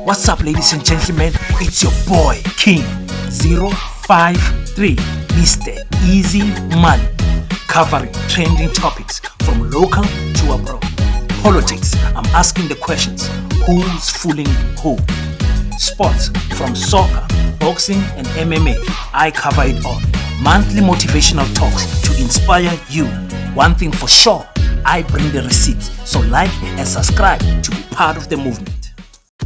What's up, ladies and gentlemen? It's your boy King 053, Mr. Easy Money, covering trending topics from local to abroad. Politics, I'm asking the questions: who's fooling who? Sports, from soccer, boxing, and MMA, I cover it all. Monthly motivational talks to inspire you. One thing for sure, I bring the receipts, so like and subscribe to be part of the movement.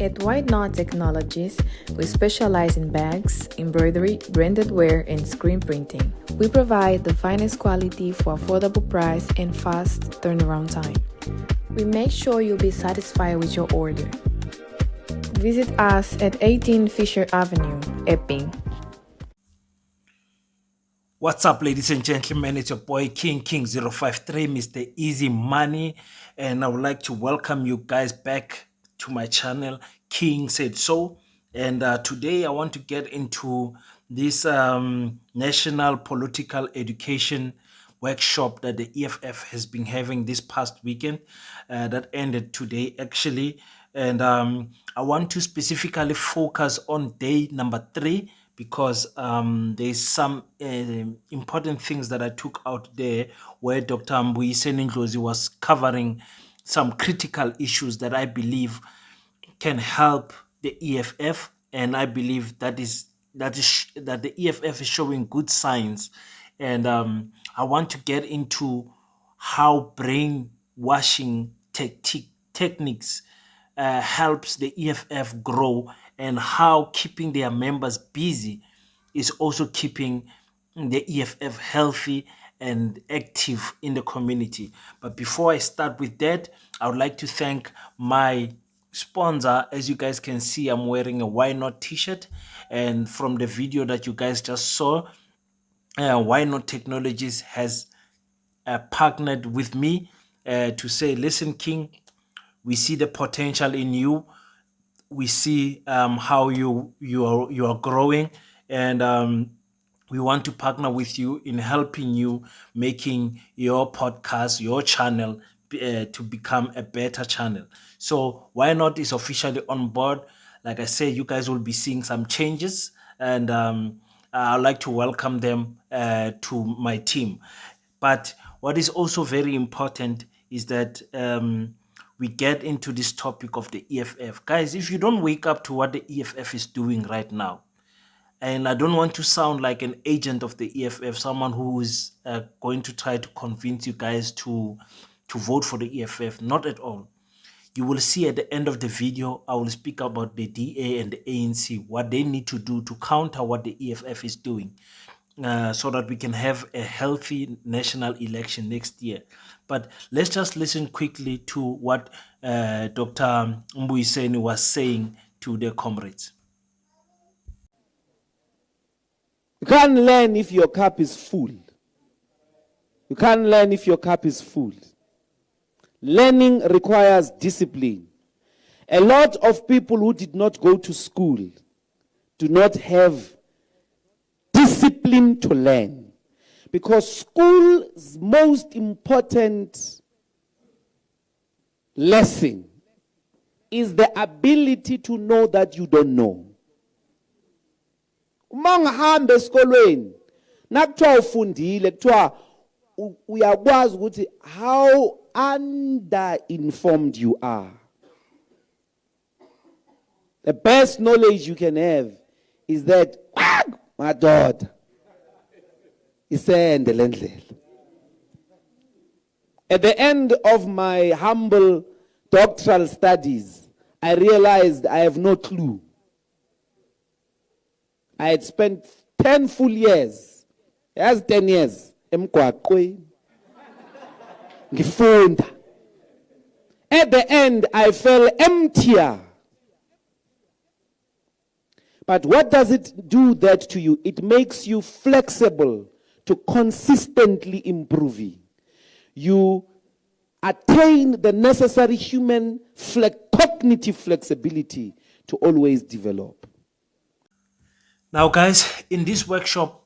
At White Knot Technologies, we specialize in bags, embroidery, branded wear, and screen printing. We provide the finest quality for affordable price and fast turnaround time. We make sure you'll be satisfied with your order. Visit us at 18 Fisher Avenue, Epping. What's up, ladies and gentlemen? It's your boy King 053, Mr. Easy Money, and I would like to welcome you guys back to my channel, King Said So. And today I want to get into this National Political Education Workshop that the EFF has been having this past weekend, that ended today actually. And I want to specifically focus on day number 3, because there's some important things that I took out there, where Dr. Mbuyiseni Ndlozi was covering some critical issues that I believe can help the EFF, and I believe that the EFF is showing good signs. And I want to get into how brainwashing techniques helps the EFF grow, and how keeping their members busy is also keeping the EFF healthy and active in the community. But before I start with that, I would like to thank my sponsor. As you guys can see, I'm wearing a Why Not t-shirt, and from the video that you guys just saw, Why Not Technologies has partnered with me to say, listen, King, we see the potential in you. We see how you are growing, and we want to partner with you in helping you making your podcast, your channel, to become a better channel. So Why Not is officially on board. Like I said, you guys will be seeing some changes, and I'd like to welcome them to my team. But what is also very important is that we get into this topic of the EFF. Guys, if you don't wake up to what the EFF is doing right now, and I don't want to sound like an agent of the EFF, someone who is going to try to convince you guys to vote for the EFF. Not at all. You will see at the end of the video, I will speak about the DA and the ANC, what they need to do to counter what the EFF is doing, so that we can have a healthy national election next year. But let's just listen quickly to what Dr. Mbuyiseni was saying to their comrades. You can't learn if your cup is full. You can't learn if your cup is full. Learning requires discipline. A lot of people who did not go to school do not have discipline to learn. Because school's most important lesson is the ability to know that you don't know. Uma ngihamba esikolweni nakuthiwa ufundile kuthiwa uyakwazi ukuthi how under-informed you are. The best knowledge you can have is that my daughter isende le ndlela. At the end of my humble doctoral studies, I realized I have no clue. I had spent 10 full years, 10 years, emgwaqweni, ngifunda. At the end, I felt emptier. But what does it do that to you? It makes you flexible to consistently improving. You attain the necessary human cognitive flexibility to always develop. Now, guys, in this workshop,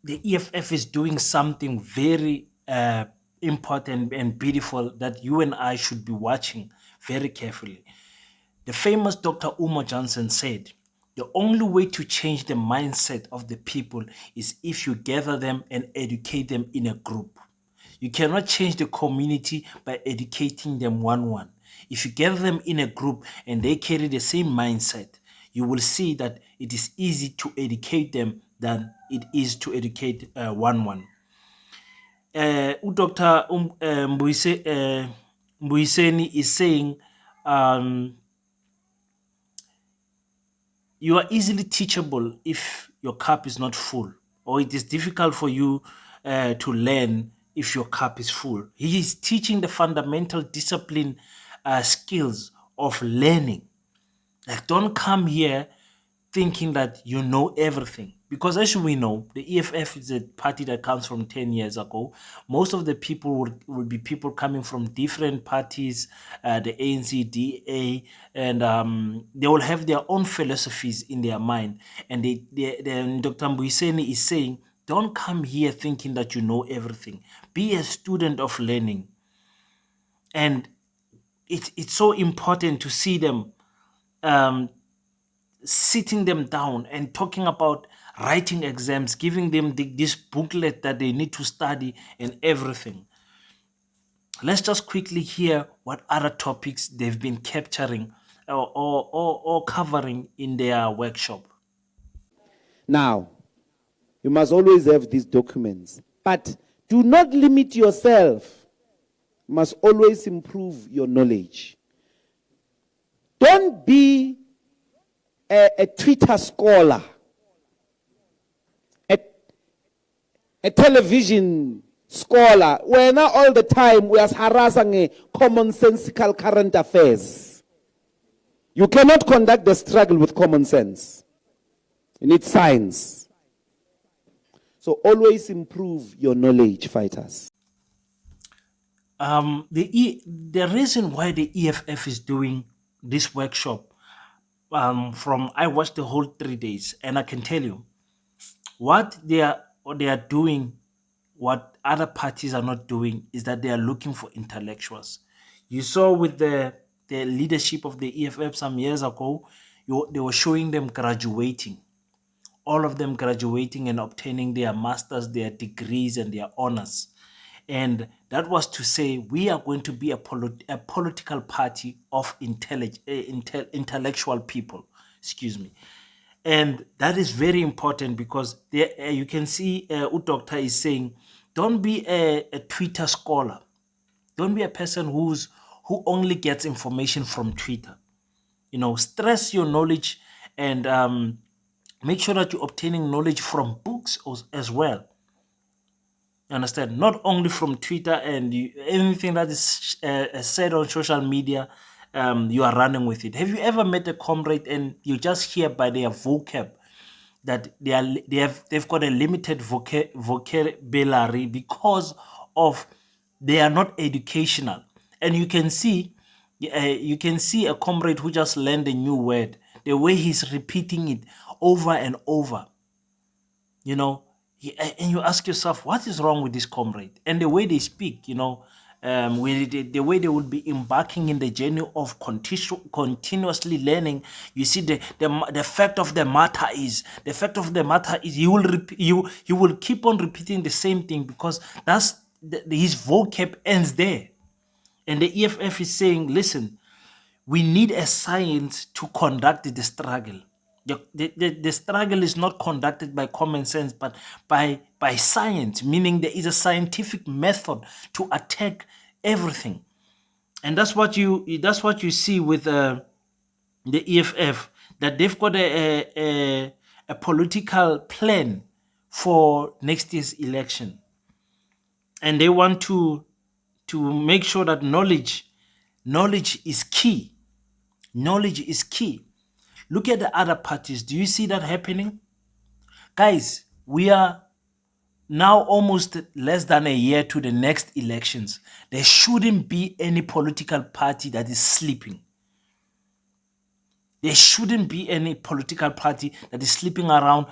the EFF is doing something very important and beautiful that you and I should be watching very carefully. The famous Dr. Uma Johnson said, the only way to change the mindset of the people is if you gather them and educate them in a group. You cannot change the community by educating them one-one. If you gather them in a group and they carry the same mindset, you will see that it is easy to educate them than it is to educate one-one. Dr. Mbuiseni is saying, you are easily teachable if your cup is not full, or it is difficult for you to learn if your cup is full. He is teaching the fundamental discipline skills of learning. Like, don't come here thinking that you know everything. Because as we know, the EFF is a party that comes from 10 years ago. Most of the people would be people coming from different parties, the ANC, DA, and they will have their own philosophies in their mind. And Dr. Mbuiseni is saying, don't come here thinking that you know everything. Be a student of learning. And it's so important to see them sitting them down and talking about writing exams, giving them this booklet that they need to study and everything. Let's just quickly hear what other topics they've been capturing or covering in their workshop. Now, you must always have these documents, but do not limit yourself. You must always improve your knowledge. Don't be a Twitter scholar, a television scholar. We're not all the time we are harassing commonsensical current affairs. You cannot conduct the struggle with common sense. You need science. So always improve your knowledge, fighters. The reason why the EFF is doing this workshop, I watched the whole 3 days, and I can tell you what they are doing, what other parties are not doing, is that they are looking for intellectuals. You saw with the leadership of the EFF some years ago, they were showing them graduating, all of them graduating and obtaining their masters, their degrees, and their honors. And that was to say, we are going to be a political party of intellectual people. Excuse me. And that is very important because there, you can see Udokta is saying, don't be a Twitter scholar. Don't be a person who only gets information from Twitter. You know, stress your knowledge and make sure that you're obtaining knowledge from books as well. You understand? Not only from Twitter and anything that is said on social media, you are running with it. Have you ever met a comrade and you just hear by their vocab that they've got a limited vocabulary because of they are not educational? And you can see a comrade who just learned a new word, the way he's repeating it over and over, you know, and you ask yourself, what is wrong with this comrade? And the way they speak, you know, the way they would be embarking in the journey of continuously learning. You see, the fact of the matter is you will keep on repeating the same thing because that's his vocab ends there. And the EFF is saying, listen, we need a science to conduct the struggle. The struggle is not conducted by common sense, but by science, meaning there is a scientific method to attack everything. And that's what you see with the EFF, that they've got a political plan for next year's election. And they want to make sure that knowledge is key. Knowledge is key. Look at the other parties. Do you see that happening? Guys, we are now almost less than a year to the next elections. There shouldn't be any political party that is sleeping. There shouldn't be any political party that is sleeping around,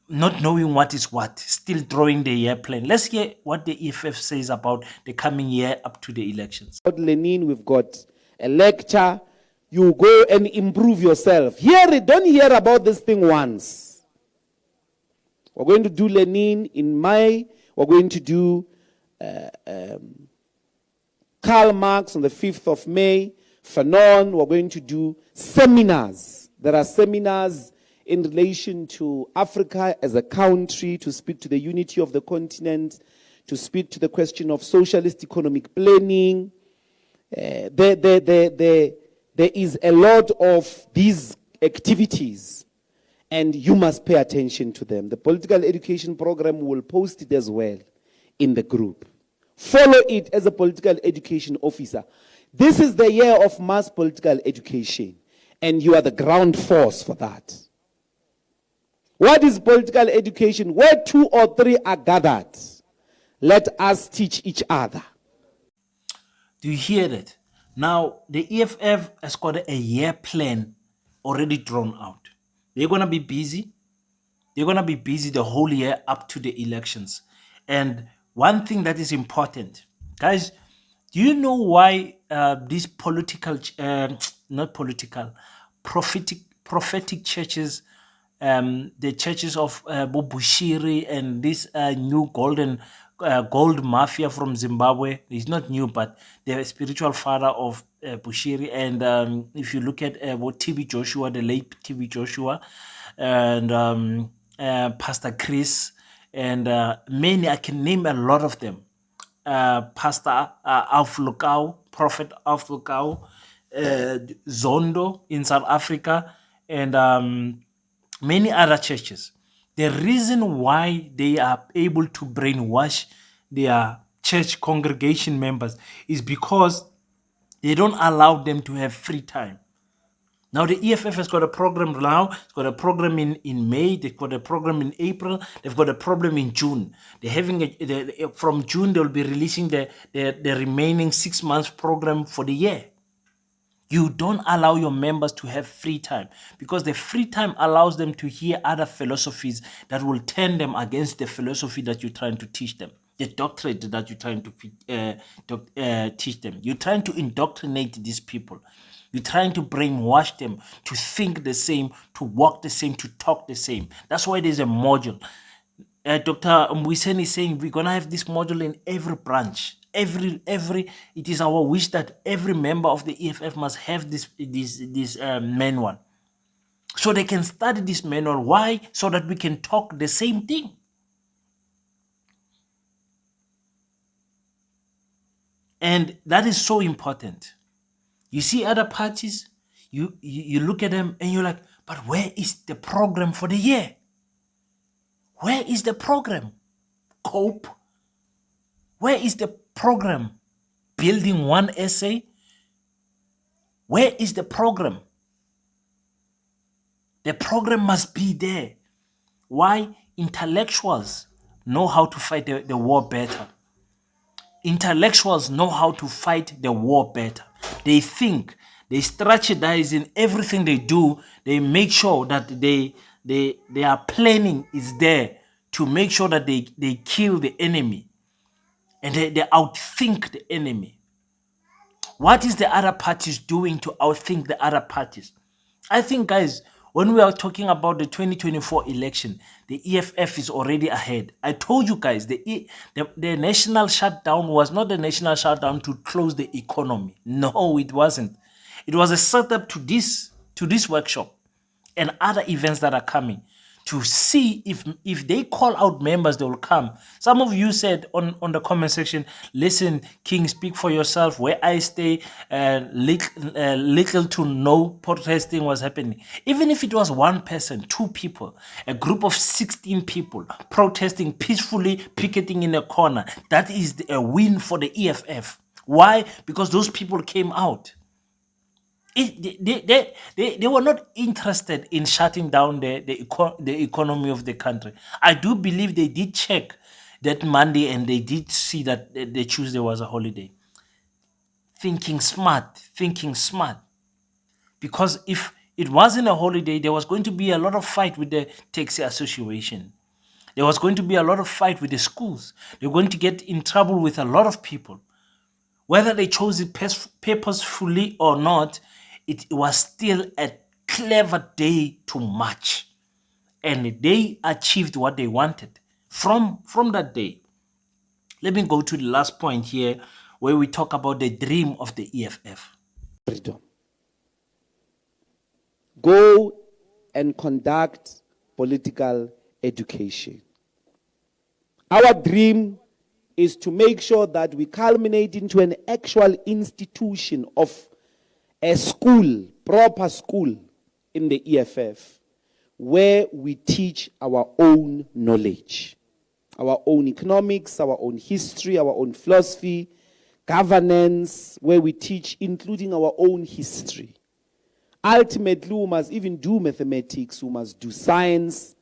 not knowing what is what, still drawing the year plan. Let's hear what the EFF says about the coming year up to the elections. Lenin, we've got a lecture you go and improve yourself. Don't hear about this thing once. We're going to do Lenin in May. We're going to do Karl Marx on the 5th of May. Fanon, we're going to do seminars. There are seminars in relation to Africa as a country, to speak to the unity of the continent, to speak to the question of socialist economic planning. There is a lot of these activities, and you must pay attention to them. The political education program will post it as well in the group. Follow it as a political education officer. This is the year of mass political education, and you are the ground force for that. What is political education? Where 2 or 3 are gathered, let us teach each other. Do you hear that? Now, the EFF has got a year plan already drawn out. They're going to be busy. They're going to be busy the whole year up to the elections. And one thing that is important, guys, do you know why these not political, prophetic churches, the churches of Bushiri and this new gold mafia from Zimbabwe? It's not new, but they're a spiritual father of Bushiri. And if you look at TB Joshua, the late TB Joshua, and Pastor Chris, and many, I can name a lot of them. Pastor Alf Lukau, Prophet Alf Lukau, Zondo in South Africa, and many other churches. The reason why they are able to brainwash their church congregation members is because they don't allow them to have free time. Now the EFF has got a program now. It's got a program in May. They've got a program in April. They've got a program in June. They're having from June they'll be releasing the remaining 6 months program for the year. You don't allow your members to have free time, because the free time allows them to hear other philosophies that will turn them against the philosophy that you're trying to teach them, the doctrine that you're trying to teach them. You're trying to indoctrinate these people. You're trying to brainwash them to think the same, to walk the same, to talk the same. That's why there's a module. Dr. Mbuyiseni is saying we're gonna have this module in every branch. It is our wish that every member of the EFF must have this manual, so they can study this manual. Why? So that we can talk the same thing. And that is so important. You see other parties, you look at them and you're like, but where is the program for the year? Where is the program? Cope. Where is the program? Building one essay. Where is the program? The program must be there. Why? Intellectuals know how to fight the war better. Intellectuals know how to fight the war better. They think, they strategize in everything they do. They make sure that their planning is there to make sure that they kill the enemy, and they outthink the enemy. What is the other parties doing to outthink the other parties? I think, guys, when we are talking about the 2024 election, the EFF is already ahead. I told you guys, the national shutdown was not the national shutdown to close the economy. No, it wasn't. It was a setup to this workshop and other events that are coming, to see if they call out members, they will come. Some of you said on the comment section, listen, King, speak for yourself. Where I stay, little to no protesting was happening. Even if it was one person, 2 people, a group of 16 people protesting peacefully, picketing in a corner, that is a win for the EFF. Why? Because those people came out. They were not interested in shutting down the economy of the country. I do believe they did check that Monday and they did see that the Tuesday was a holiday. Thinking smart. Because if it wasn't a holiday, there was going to be a lot of fight with the taxi association. There was going to be a lot of fight with the schools. They were going to get in trouble with a lot of people. Whether they chose it purposefully or not, it was still a clever day to march. And they achieved what they wanted from that day. Let me go to the last point here, where we talk about the dream of the EFF. Freedom. Go and conduct political education. Our dream is to make sure that we culminate into an actual institution of a school, proper school in the EFF, where we teach our own knowledge, our own economics, our own history, our own philosophy, governance, where we teach including our own history. Ultimately, we must even do mathematics, we must do science,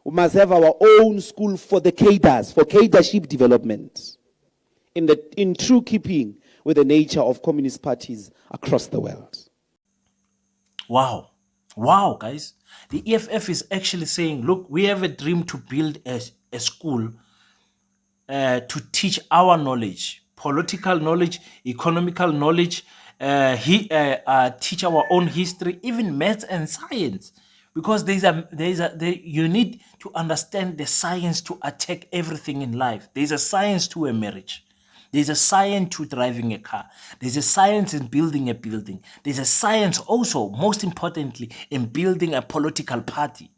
we must have our own school for the cadres, for cadreship development, in true keeping with the nature of communist parties across the world. Wow. Wow, guys. The EFF is actually saying, look, we have a dream to build a school to teach our knowledge, political knowledge, economical knowledge, teach our own history, even maths and science. Because you need to understand the science to attack everything in life. There's a science to a marriage. There's a science to driving a car. There's a science in building a building. There's a science also, most importantly, in building a political party.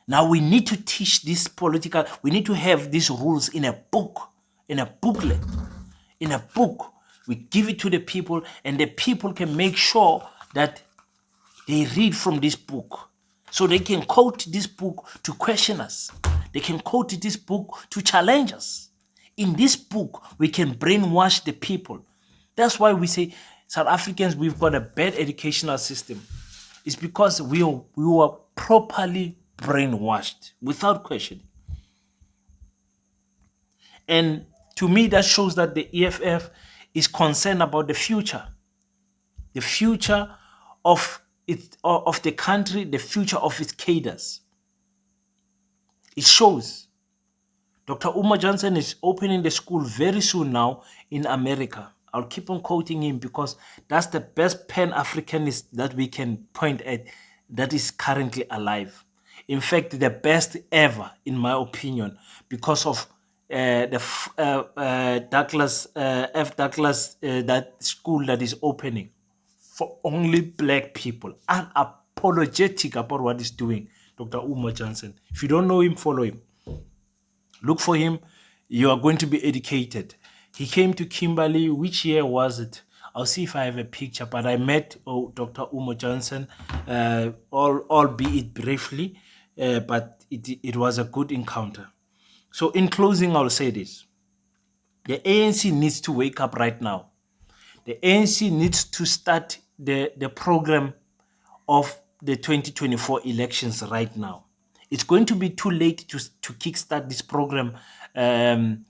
Now we need to teach this we need to have these rules in a book, in a booklet, in a book. We give it to the people, and the people can make sure that they read from this book. So they can quote this book to question us. They can quote this book to challenge us. In this book, we can brainwash the people. That's why we say, South Africans, we've got a bad educational system. It's because we were properly brainwashed without question. And to me, that shows that the EFF is concerned about the future of the country, the future of its cadres. It shows. Dr. Uma Johnson is opening the school very soon now in America. I'll keep on quoting him because that's the best Pan-Africanist that we can point at that is currently alive. In fact, the best ever, in my opinion, because of Douglas, that school that is opening for only black people, unapologetic about what he's doing, Dr. Uma Johnson. If you don't know him, follow him. Look for him. You are going to be educated. He came to Kimberley. Which year was it? I'll see if I have a picture. But I met Dr. Uma Johnson, albeit briefly, but it was a good encounter. So in closing, I'll say this. The ANC needs to wake up right now. The ANC needs to start the program of the 2024 elections right now. It's going to be too late to kickstart this program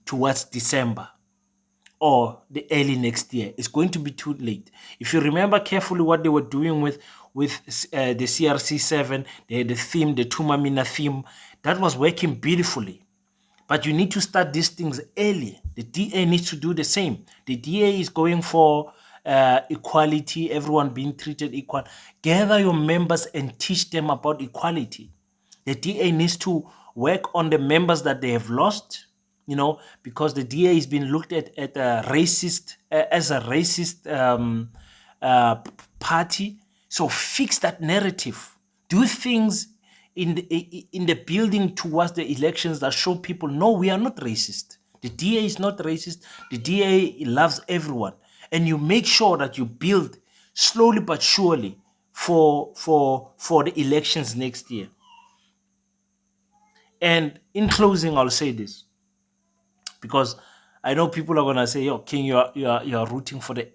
towards December or the early next year. It's going to be too late. If you remember carefully what they were doing with the CRC7, they had the theme, the Tumamina theme, that was working beautifully. But you need to start these things early. The DA needs to do the same. The DA is going for equality, everyone being treated equal. Gather your members and teach them about equality. The DA needs to work on the members that they have lost, because the DA has been looked at as a racist party. So fix that narrative. Do things in the building towards the elections that show people, no, we are not racist. The DA is not racist. The DA loves everyone. And you make sure that you build slowly but surely for the elections next year. And in closing, I'll say this, because I know people are gonna say, "Oh, King, you are rooting for the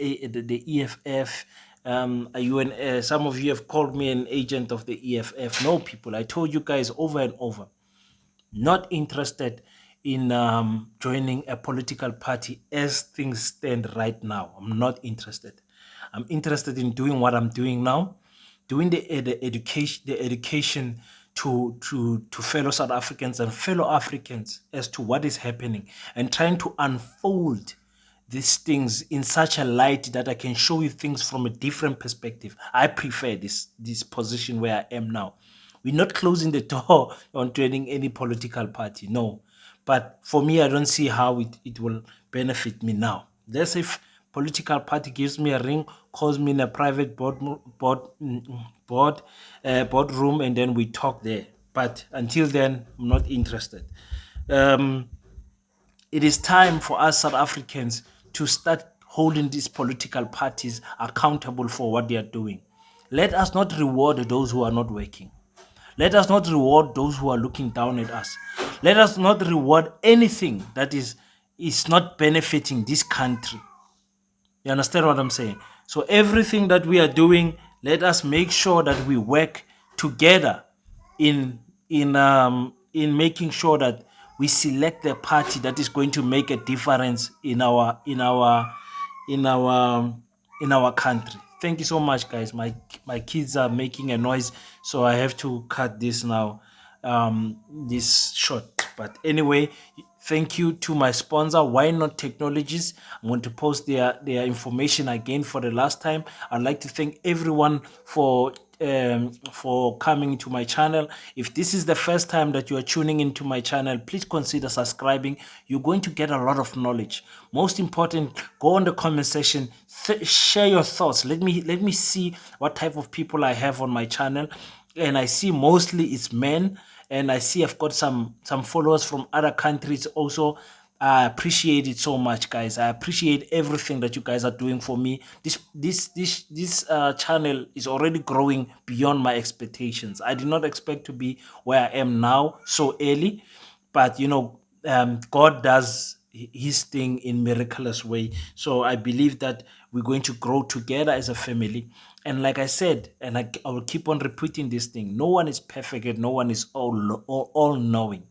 EFF. Are you some of you have called me an agent of the EFF." No, people, I told you guys over and over, not interested in joining a political party as things stand right now. I'm not interested. I'm interested in doing what I'm doing now, doing the education to fellow South Africans and fellow Africans as to what is happening, and trying to unfold these things in such a light that I can show you things from a different perspective. I prefer this position where I am now. We're not closing the door on joining any political party, no. But for me, I don't see how it will benefit me now. That's if political party gives me a ring, calls me in a private boardroom, and then we talk there. But until then, I'm not interested. Um, it is time for us South Africans to start holding these political parties accountable for what they are doing. Let us not reward those who are not working. Let us not reward those who are looking down at us. Let us not reward anything that is not benefiting this country. You understand what I'm saying? So everything that we are doing, let us make sure that we work together in in making sure that we select the party that is going to make a difference in our in our country. Thank you so much, guys. My kids are making a noise, so I have to cut this now, this short. But anyway, thank you to my sponsor, Why Not Technologies. I'm going to post their information again for the last time. I'd like to thank everyone for coming to my channel. If this is the first time that you are tuning into my channel, please consider subscribing. You're going to get a lot of knowledge. Most important, go on the comment section, share your thoughts. Let me see what type of people I have on my channel. And I see mostly it's men, and I see I've got some followers from other countries also. I appreciate it so much, guys. I appreciate everything that you guys are doing for me. This channel is already growing beyond my expectations. I did not expect to be where I am now so early, but God does his thing in miraculous way. So I believe that we're going to grow together as a family. And like I said, and I will keep on repeating this thing, no one is perfect and no one is all knowing.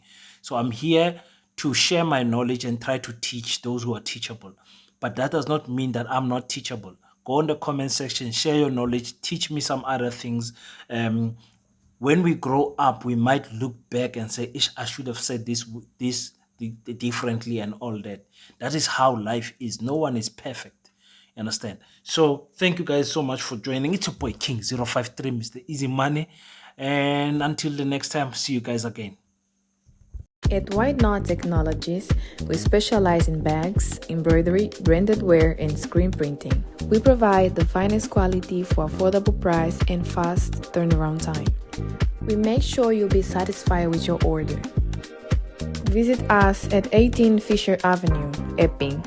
So I'm here to share my knowledge and try to teach those who are teachable. But that does not mean that I'm not teachable. Go in the comment section, share your knowledge, teach me some other things. When we grow up, we might look back and say, "Ish, I should have said differently," and all that. That is how life is. No one is perfect. You understand? So thank you guys so much for joining. It's your boy King 053, Mr. Easy Money. And until the next time, see you guys again. At White Knot Technologies, we specialize in bags, embroidery, branded wear, and screen printing. We provide the finest quality for affordable price and fast turnaround time. We make sure you'll be satisfied with your order. Visit us at 18 Fisher Avenue, Epping.